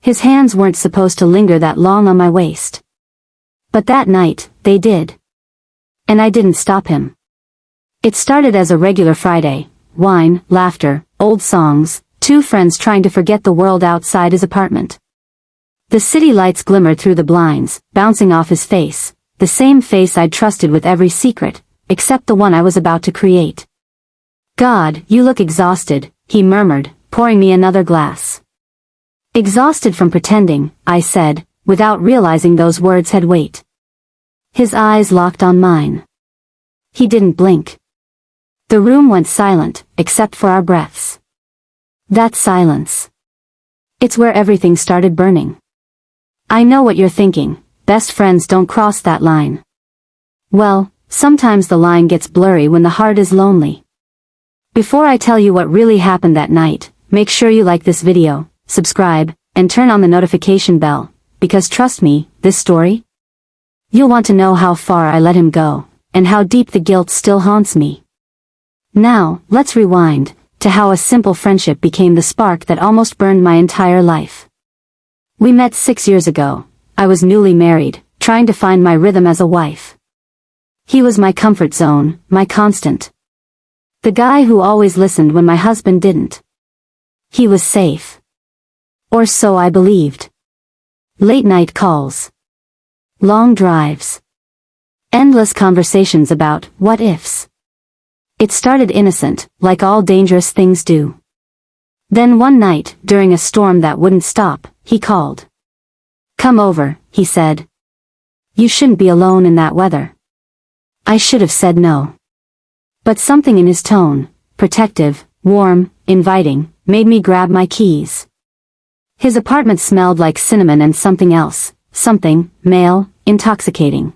His hands weren't supposed to linger that long on my waist. But that night, they did. And I didn't stop him. It started as a regular Friday: wine, laughter, old songs, two friends trying to forget the world outside his apartment. The city lights glimmered through the blinds, bouncing off his face, the same face I'd trusted with every secret, except the one I was about to create. "God, you look exhausted," he murmured, pouring me another glass. "Exhausted from pretending," I said, without realizing those words had weight. His eyes locked on mine. He didn't blink. The room went silent, except for our breaths. That silence. It's where everything started burning. I know what you're thinking: best friends don't cross that line. Well, sometimes the line gets blurry when the heart is lonely. Before I tell you what really happened that night, make sure you like this video, subscribe, and turn on the notification bell, because trust me, this story? You'll want to know how far I let him go, and how deep the guilt still haunts me. Now, let's rewind to how a simple friendship became the spark that almost burned my entire life. We met 6 years ago. I was newly married, trying to find my rhythm as a wife. He was my comfort zone, my constant. The guy who always listened when my husband didn't. He was safe. Or so I believed. Late night calls. Long drives. Endless conversations about what-ifs. It started innocent, like all dangerous things do. Then one night, during a storm that wouldn't stop, he called. "Come over," he said. "You shouldn't be alone in that weather." I should have said no. But something in his tone, protective, warm, inviting, made me grab my keys. His apartment smelled like cinnamon and something else, something, male, intoxicating.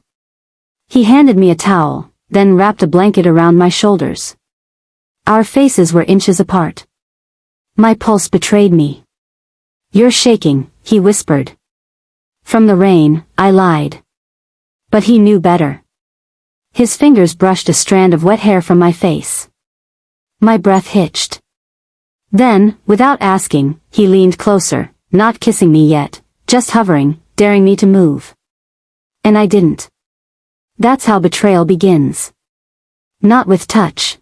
He handed me a towel, then wrapped a blanket around my shoulders. Our faces were inches apart. My pulse betrayed me. "You're shaking," he whispered. "From the rain," I lied. But he knew better. His fingers brushed a strand of wet hair from my face. My breath hitched. Then, without asking, he leaned closer, not kissing me yet, just hovering, daring me to move. And I didn't. That's how betrayal begins. Not with touch.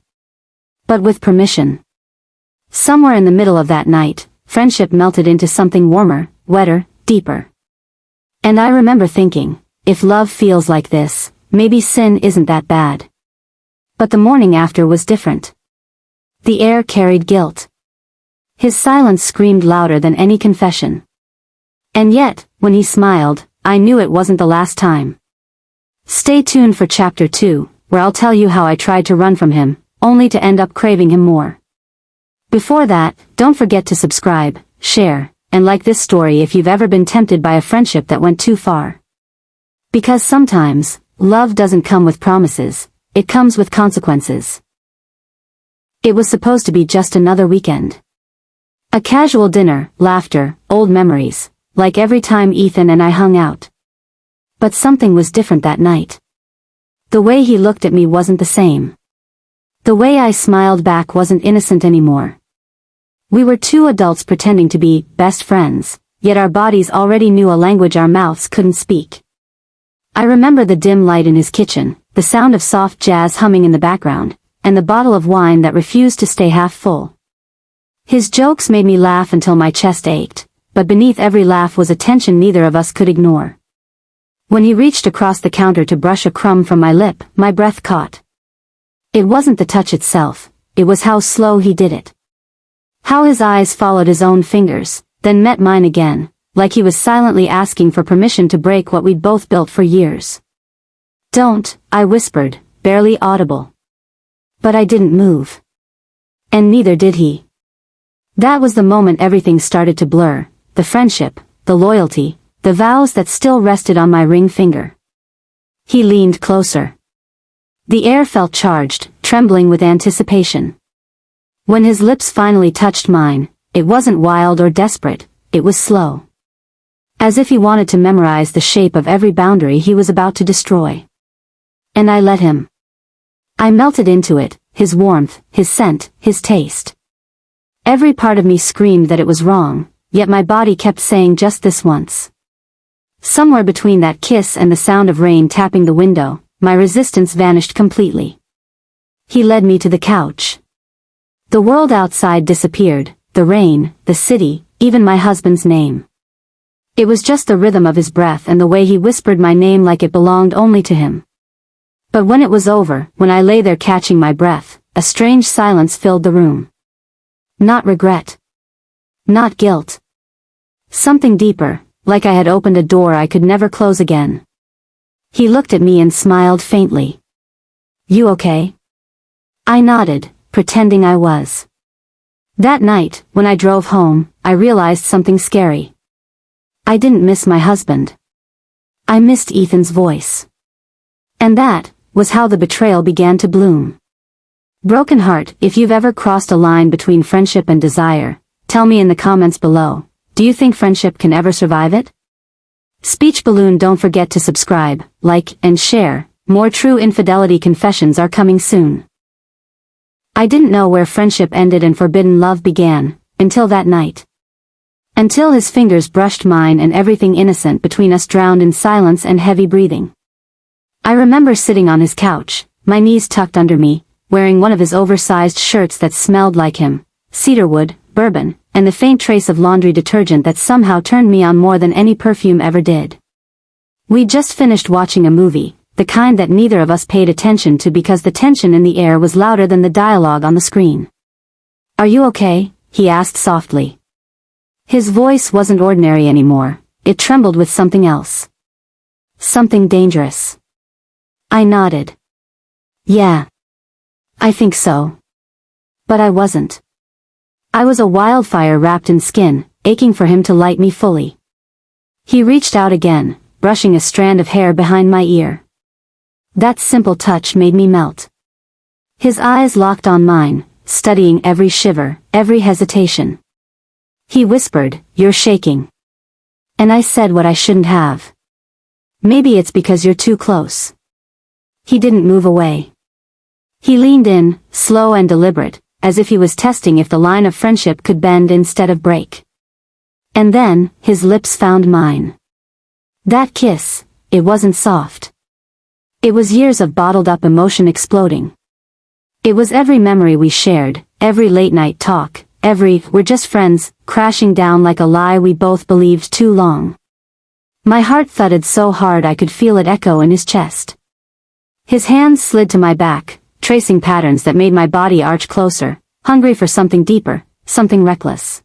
But with permission. Somewhere in the middle of that night, friendship melted into something warmer, wetter, deeper. And I remember thinking, if love feels like this, maybe sin isn't that bad. But the morning after was different. The air carried guilt. His silence screamed louder than any confession. And yet, when he smiled, I knew it wasn't the last time. Stay tuned for chapter 2, where I'll tell you how I tried to run from him, only to end up craving him more. Before that, don't forget to subscribe, share, and like this story if you've ever been tempted by a friendship that went too far. Because sometimes, love doesn't come with promises, it comes with consequences. It was supposed to be just another weekend. A casual dinner, laughter, old memories, like every time Ethan and I hung out. But something was different that night. The way he looked at me wasn't the same. The way I smiled back wasn't innocent anymore. We were two adults pretending to be best friends, yet our bodies already knew a language our mouths couldn't speak. I remember the dim light in his kitchen, the sound of soft jazz humming in the background, and the bottle of wine that refused to stay half full. His jokes made me laugh until my chest ached, but beneath every laugh was a tension neither of us could ignore. When he reached across the counter to brush a crumb from my lip, my breath caught. It wasn't the touch itself, it was how slow he did it. How his eyes followed his own fingers, then met mine again, like he was silently asking for permission to break what we'd both built for years. "Don't," I whispered, barely audible. But I didn't move. And neither did he. That was the moment everything started to blur, the friendship, the loyalty, the vows that still rested on my ring finger. He leaned closer. The air felt charged, trembling with anticipation. When his lips finally touched mine, it wasn't wild or desperate, it was slow. As if he wanted to memorize the shape of every boundary he was about to destroy. And I let him. I melted into it, his warmth, his scent, his taste. Every part of me screamed that it was wrong, yet my body kept saying just this once. Somewhere between that kiss and the sound of rain tapping the window, my resistance vanished completely. He led me to the couch. The world outside disappeared, the rain, the city, even my husband's name. It was just the rhythm of his breath and the way he whispered my name like it belonged only to him. But when it was over, when I lay there catching my breath, a strange silence filled the room. Not regret. Not guilt. Something deeper, like I had opened a door I could never close again. He looked at me and smiled faintly. "You okay?" I nodded, pretending I was. That night, when I drove home, I realized something scary. I didn't miss my husband. I missed Ethan's voice. And that was how the betrayal began to bloom. Broken heart, if you've ever crossed a line between friendship and desire, tell me in the comments below, do you think friendship can ever survive it? Speech Balloon, don't forget to subscribe, like, and share. More true infidelity confessions are coming soon. I didn't know where friendship ended and forbidden love began, until that night. Until his fingers brushed mine and everything innocent between us drowned in silence and heavy breathing. I remember sitting on his couch, my knees tucked under me, wearing one of his oversized shirts that smelled like him, cedarwood, bourbon, and the faint trace of laundry detergent that somehow turned me on more than any perfume ever did. We'd just finished watching a movie, the kind that neither of us paid attention to because the tension in the air was louder than the dialogue on the screen. "Are you okay?" he asked softly. His voice wasn't ordinary anymore, it trembled with something else. Something dangerous. I nodded. "Yeah. I think so." But I wasn't. I was a wildfire wrapped in skin, aching for him to light me fully. He reached out again, brushing a strand of hair behind my ear. That simple touch made me melt. His eyes locked on mine, studying every shiver, every hesitation. He whispered, "You're shaking." And I said what I shouldn't have. "Maybe it's because you're too close." He didn't move away. He leaned in, slow and deliberate, as if he was testing if the line of friendship could bend instead of break. And then, his lips found mine. That kiss, it wasn't soft. It was years of bottled-up emotion exploding. It was every memory we shared, every late-night talk, every "we're just friends" crashing down like a lie we both believed too long. My heart thudded so hard I could feel it echo in his chest. His hands slid to my back, tracing patterns that made my body arch closer, hungry for something deeper, something reckless.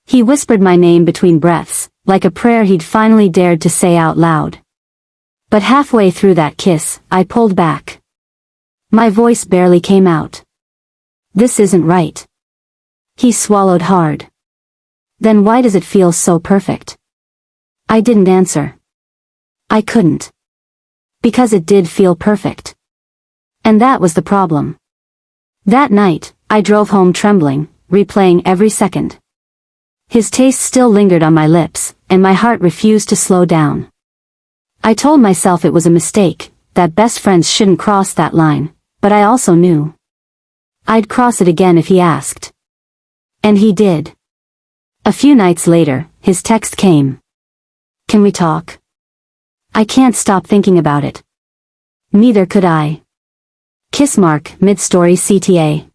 He whispered my name between breaths, like a prayer he'd finally dared to say out loud. But halfway through that kiss, I pulled back. My voice barely came out. "This isn't right." He swallowed hard. "Then why does it feel so perfect?" I didn't answer. I couldn't. Because it did feel perfect. And that was the problem. That night, I drove home trembling, replaying every second. His taste still lingered on my lips, and my heart refused to slow down. I told myself it was a mistake, that best friends shouldn't cross that line, but I also knew I'd cross it again if he asked. And he did. A few nights later, his text came. "Can we talk? I can't stop thinking about it." Neither could I. Mid-story CTA.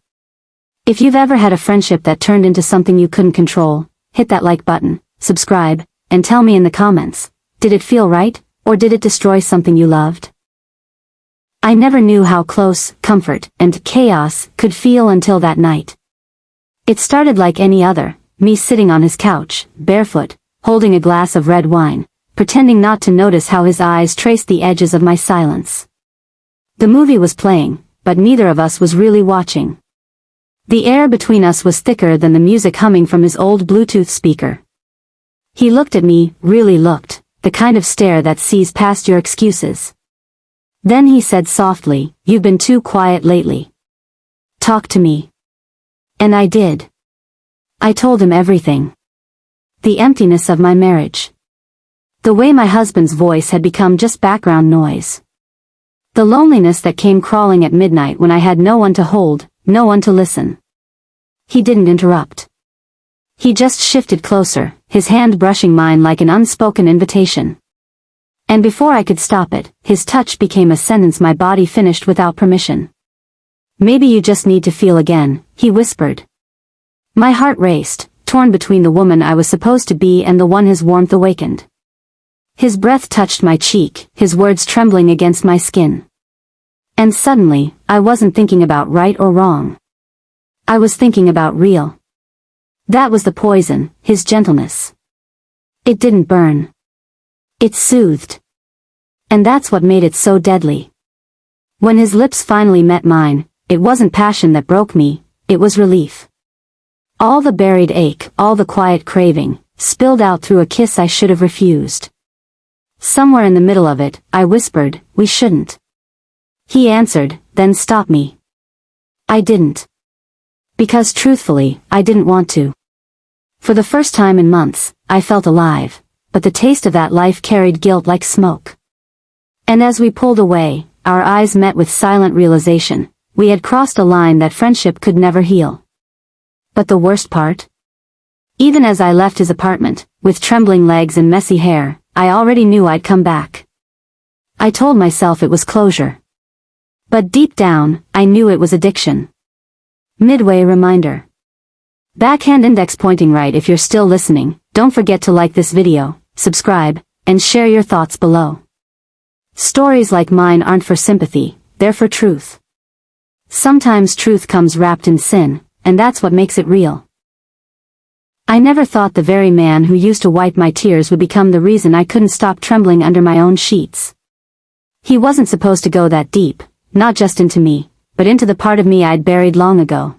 If you've ever had a friendship that turned into something you couldn't control, hit that like button, subscribe, and tell me in the comments, did it feel right, or did it destroy something you loved? I never knew how close, comfort, and chaos could feel until that night. It started like any other, me sitting on his couch, barefoot, holding a glass of red wine, pretending not to notice how his eyes traced the edges of my silence. The movie was playing, but neither of us was really watching. The air between us was thicker than the music humming from his old Bluetooth speaker. He looked at me, really looked, the kind of stare that sees past your excuses. Then he said softly, "You've been too quiet lately. Talk to me." And I did. I told him everything. The emptiness of my marriage. The way my husband's voice had become just background noise. The loneliness that came crawling at midnight when I had no one to hold, no one to listen. He didn't interrupt. He just shifted closer, his hand brushing mine like an unspoken invitation. And before I could stop it, his touch became a sentence my body finished without permission. "Maybe you just need to feel again," he whispered. My heart raced, torn between the woman I was supposed to be and the one his warmth awakened. His breath touched my cheek, his words trembling against my skin. And suddenly, I wasn't thinking about right or wrong. I was thinking about real. That was the poison, his gentleness. It didn't burn. It soothed. And that's what made it so deadly. When his lips finally met mine, it wasn't passion that broke me, it was relief. All the buried ache, all the quiet craving, spilled out through a kiss I should have refused. Somewhere in the middle of it, I whispered, "We shouldn't." He answered, "Then stop me." I didn't. Because truthfully, I didn't want to. For the first time in months, I felt alive, but the taste of that life carried guilt like smoke. And as we pulled away, our eyes met with silent realization, we had crossed a line that friendship could never heal. But the worst part? Even as I left his apartment, with trembling legs and messy hair, I already knew I'd come back. I told myself it was closure. But deep down, I knew it was addiction. Midway reminder. Backhand index pointing right. If you're still listening, don't forget to like this video, subscribe, and share your thoughts below. Stories like mine aren't for sympathy, they're for truth. Sometimes truth comes wrapped in sin, and that's what makes it real. I never thought the very man who used to wipe my tears would become the reason I couldn't stop trembling under my own sheets. He wasn't supposed to go that deep, not just into me, but into the part of me I'd buried long ago.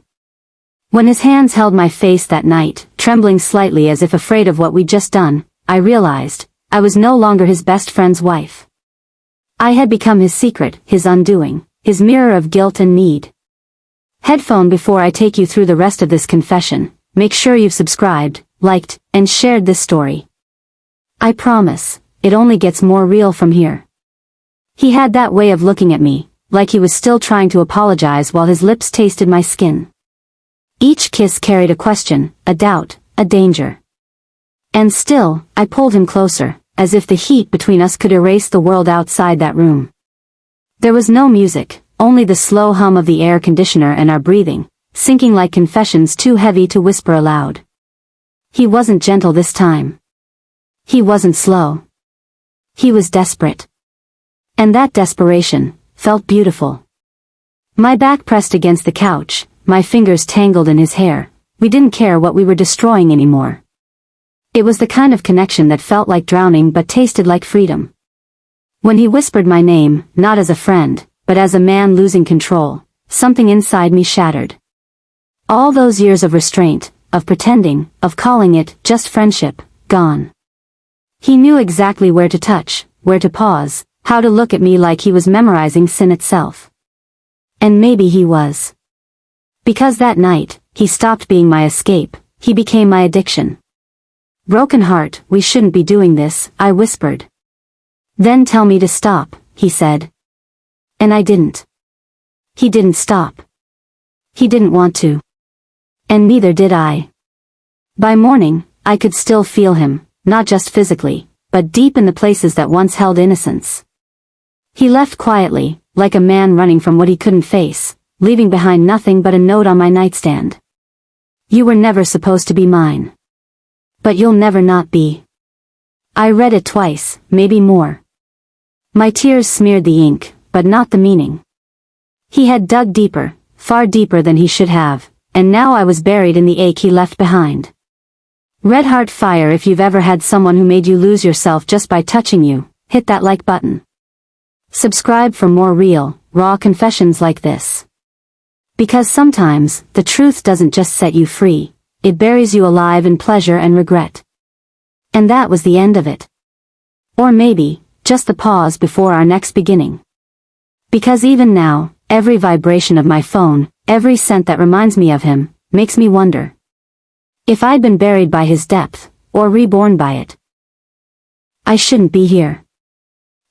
When his hands held my face that night, trembling slightly as if afraid of what we'd just done, I realized, I was no longer his best friend's wife. I had become his secret, his undoing, his mirror of guilt and need. Headphone. Before I take you through the rest of this confession, make sure you've subscribed, liked, and shared this story. I promise, it only gets more real from here. He had that way of looking at me, like he was still trying to apologize while his lips tasted my skin. Each kiss carried a question, a doubt, a danger. And still, I pulled him closer, as if the heat between us could erase the world outside that room. There was no music, only the slow hum of the air conditioner and our breathing, sinking like confessions too heavy to whisper aloud. He wasn't gentle this time. He wasn't slow. He was desperate. And that desperation felt beautiful. My back pressed against the couch, my fingers tangled in his hair. We didn't care what we were destroying anymore. It was the kind of connection that felt like drowning but tasted like freedom. When he whispered my name, not as a friend, but as a man losing control, something inside me shattered. All those years of restraint, of pretending, of calling it just friendship, gone. He knew exactly where to touch, where to pause, how to look at me like he was memorizing sin itself. And maybe he was. Because that night, he stopped being my escape, he became my addiction. "Broken heart, we shouldn't be doing this," I whispered. "Then tell me to stop," he said. And I didn't. He didn't stop. He didn't want to. And neither did I. By morning, I could still feel him, not just physically, but deep in the places that once held innocence. He left quietly, like a man running from what he couldn't face, leaving behind nothing but a note on my nightstand. "You were never supposed to be mine. But you'll never not be." I read it twice, maybe more. My tears smeared the ink, but not the meaning. He had dug deeper, far deeper than he should have, and now I was buried in the ache he left behind. Red heart fire. If you've ever had someone who made you lose yourself just by touching you, hit that like button. Subscribe for more real, raw confessions like this. Because sometimes, the truth doesn't just set you free, it buries you alive in pleasure and regret. And that was the end of it. Or maybe, just the pause before our next beginning. Because even now, every vibration of my phone, every scent that reminds me of him, makes me wonder. If I'd been buried by his depth, or reborn by it. I shouldn't be here.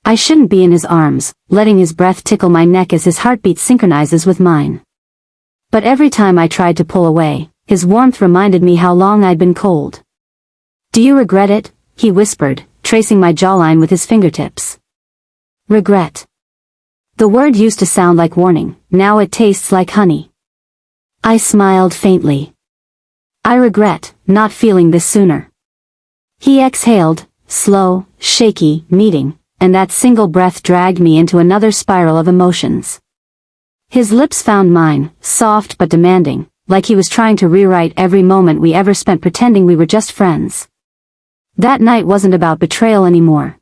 I shouldn't be in his arms, letting his breath tickle my neck as his heartbeat synchronizes with mine. But every time I tried to pull away, his warmth reminded me how long I'd been cold. "Do you regret it?" he whispered, tracing my jawline with his fingertips. Regret. The word used to sound like warning, now it tastes like honey. I smiled faintly. "I regret not feeling this sooner." He exhaled, slow, shaky, meeting, and that single breath dragged me into another spiral of emotions. His lips found mine, soft but demanding, like he was trying to rewrite every moment we ever spent pretending we were just friends. That night wasn't about betrayal anymore.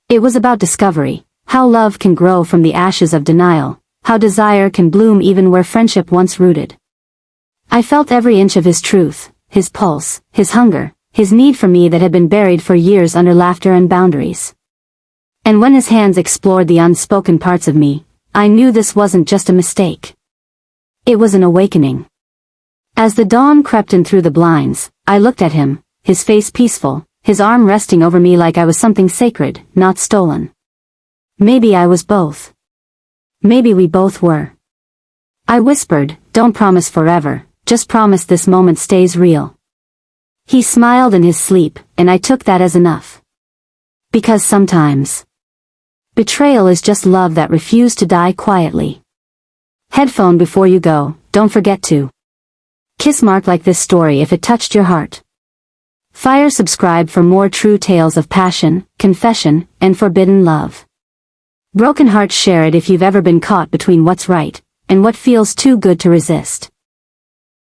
It was about discovery, how love can grow from the ashes of denial, how desire can bloom even where friendship once rooted. I felt every inch of his truth, his pulse, his hunger, his need for me that had been buried for years under laughter and boundaries. And when his hands explored the unspoken parts of me, I knew this wasn't just a mistake. It was an awakening. As the dawn crept in through the blinds, I looked at him, his face peaceful, his arm resting over me like I was something sacred, not stolen. Maybe I was both. Maybe we both were. I whispered, "Don't promise forever, just promise this moment stays real." He smiled in his sleep, and I took that as enough. Because sometimes betrayal is just love that refused to die quietly. Headphone before you go, don't forget to kiss mark like this story if it touched your heart. Fire subscribe for more true tales of passion, confession, and forbidden love. Broken hearts share it if you've ever been caught between what's right and what feels too good to resist.